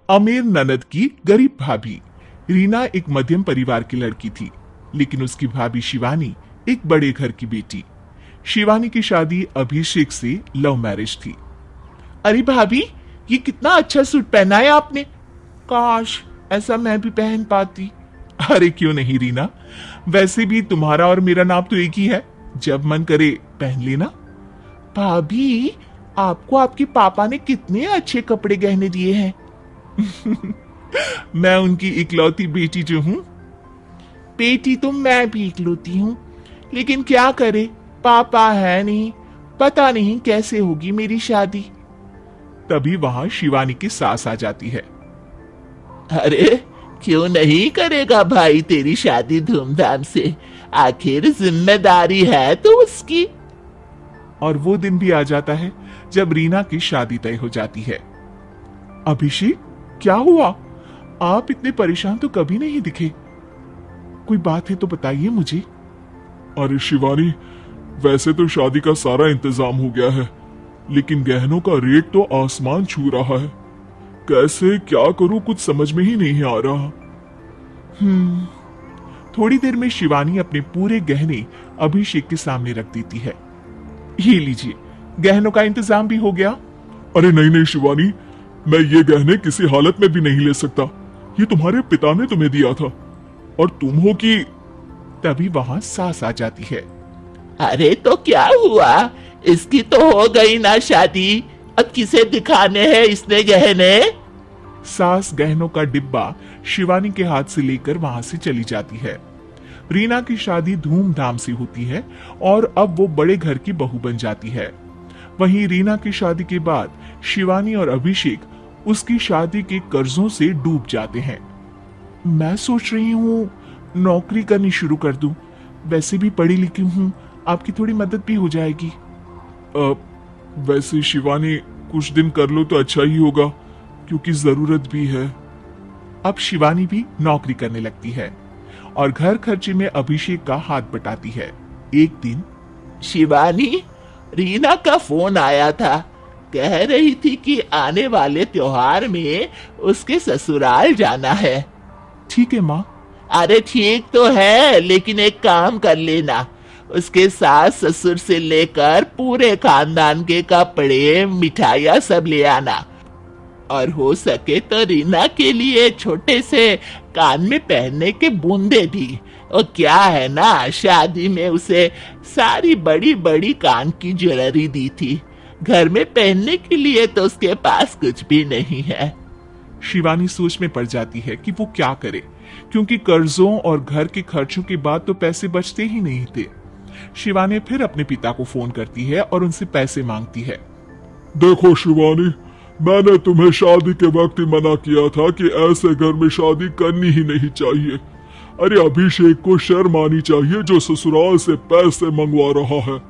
अमीर ननद की गरीब भाभी। रीना एक मध्यम परिवार की लड़की थी, लेकिन उसकी भाभी शिवानी एक बड़े घर की बेटी। शिवानी की शादी अभिषेक से लव मैरिज थी। अरे भाभी, ये कितना अच्छा सूट पहना है आपने। काश ऐसा मैं भी पहन पाती। अरे क्यों नहीं रीना, वैसे भी तुम्हारा और मेरा नाम तो एक ही है, जब मन करे पहन लेना। भाभी, आपको आपके पापा ने कितने अच्छे कपड़े गहने दिए हैं। मैं उनकी इकलौती बेटी जो हूं। बेटी तो मैं भी इकलौती हूं, लेकिन क्या करे, पापा है नहीं, पता नहीं कैसे होगी मेरी शादी। तभी वहां शिवानी की सास आ जाती है। अरे क्यों नहीं करेगा भाई तेरी शादी धूमधाम से, आखिर जिम्मेदारी है तो उसकी। और वो दिन भी आ जाता है जब रीना की शादी तय हो जाती है। अभिषेक, क्या हुआ? आप इतने परेशान तो कभी नहीं दिखे। कोई बात है तो बताइए मुझे। अरे शिवानी, वैसे तो शादी का सारा इंतजाम हो गया है, लेकिन गहनों का रेट तो आसमान छू रहा है। कैसे क्या करूं, कुछ समझ में ही नहीं आ रहा। थोड़ी देर में शिवानी अपने पूरे गहने अभिषेक के सामने रख देती है। ये लीजिए, गहनों का इंतजाम भी हो गया। अरे नहीं नहीं शिवानी, मैं ये गहने किसी हालत में भी नहीं ले सकता। ये तुम्हारे पिता ने तुम्हें दिया था, और तुम हो कि। तभी वहां सास आ जाती है। अरे तो क्या हुआ, इसकी तो हो गई ना शादी, अब किसे दिखाने हैं इसने गहने। सास गहनों का डिब्बा शिवानी के हाथ से लेकर वहां से चली जाती है। रीना की शादी धूमधाम से होती है और अब वो बड़े घर की बहू बन जाती है। वहीं रीना की शादी के बाद शिवानी और अभिषेक उसकी शादी के कर्जों से डूब जाते हैं। मैं सोच रही हूँ नौकरी करनी शुरू कर दूं, वैसे भी पढ़ी लिखी हूँ, आपकी थोड़ी मदद भी हो जाएगी। वैसे शिवानी, कुछ दिन कर लो तो अच्छा ही होगा, क्योंकि जरूरत भी है। अब शिवानी भी नौकरी करने लगती है और घर खर्चे में अभिषेक का हाथ बटाती है। एक दिन शिवानी, रीना का फोन आया था, कह रही थी कि आने वाले त्योहार में उसके ससुराल जाना है। ठीक है माँ। अरे ठीक तो है, लेकिन एक काम कर लेना, उसके सास ससुर से लेकर पूरे खानदान के कपड़े मिठाइयाँ सब ले आना, और हो सके तो रीना के लिए छोटे से कान में पहनने के बूंदे भी। और क्या है ना, शादी में उसे सारी बड़ी बड़ी कान की ज्वेलरी दी थी, घर में पहनने के लिए तो उसके पास कुछ भी नहीं है। शिवानी सोच में पड़ जाती है कि वो क्या करे, क्योंकि कर्जों और घर के खर्चों के बाद तो पैसे बचते ही नहीं थे। शिवानी फिर अपने पिता को फोन करती है और उनसे पैसे मांगती है। देखो शिवानी, मैंने तुम्हें शादी के वक्त ही मना किया था कि ऐसे घर में शादी करनी ही नहीं चाहिए। अरे अभिषेक को शर्म आनी चाहिए जो ससुराल से पैसे मंगवा रहा है।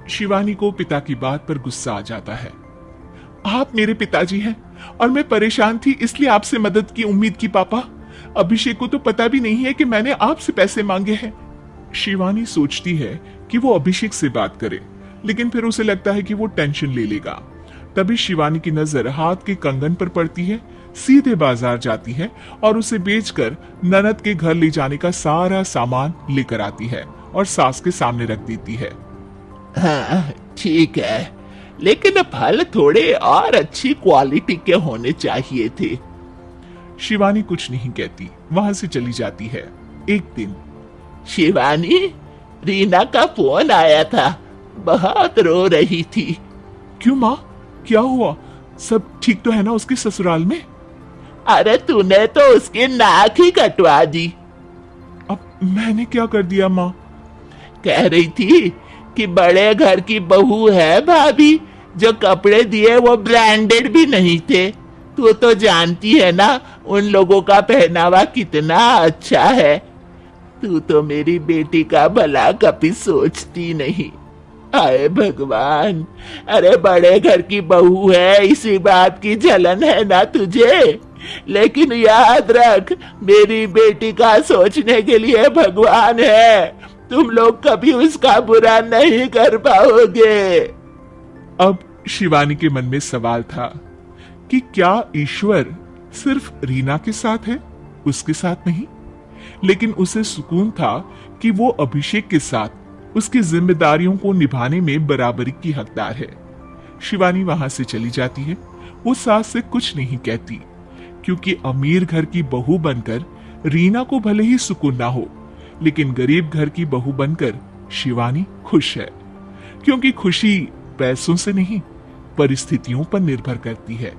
शिवानी को पिता की बात पर गुस्सा आ जाता है। आप मेरे पिताजी हैं और मैं परेशान थी इसलिए आपसे मदद की उम्मीद की पापा। अभिषेक को तो पता भी नहीं है कि मैंने आपसे पैसे मांगे हैं। शिवानी सोचती है कि वो अभिषेक से बात करे, लेकिन फिर उसे लगता है कि वो टेंशन ले लेगा। तभी शिवानी की नजर हाथ के कंगन पर पड़ती है, सीधे बाजार जाती है और उसे बेचकर ननद के घर ले जाने का सारा सामान लेकर आती है और सास के सामने रख देती है। हाँ ठीक है, लेकिन फल थोड़े और अच्छी क्वालिटी के होने चाहिए थे। शिवानी कुछ नहीं कहती, वहां से चली जाती है। एक दिन शिवानी, रीना का फोन आया था, बहुत रो रही थी। क्यों माँ, क्या हुआ? सब ठीक तो है ना उसके ससुराल में? अरे तूने तो उसकी नाक ही कटवा दी। अब मैंने क्या कर दिया माँ? कह रही थी कि बड़े घर की बहू है भाभी, जो कपड़े दिए वो ब्रांडेड भी नहीं थे। तू तो जानती है ना उन लोगों का पहनावा कितना अच्छा है। तू तो मेरी बेटी का भला कभी सोचती नहीं। हाय भगवान, अरे बड़े घर की बहू है, इसी बात की जलन है ना तुझे, लेकिन याद रख मेरी बेटी का सोचने के लिए भगवान है, तुम लोग कभी उसका बुरा नहीं कर पाओगे। अब शिवानी के मन में सवाल था कि क्या ईश्वर सिर्फ रीना के साथ है, उसके साथ नहीं। लेकिन उसे सुकून था कि वो अभिषेक के साथ उसकी जिम्मेदारियों को निभाने में बराबरी की हकदार है। शिवानी वहां से चली जाती है। वो सास से कुछ नहीं कहती, क्योंकि अमीर घर की बहू बनकर रीना को भले ही सुकून ना हो, लेकिन गरीब घर की बहू बनकर शिवानी खुश है। क्योंकि खुशी पैसों से नहीं, परिस्थितियों पर निर्भर करती है।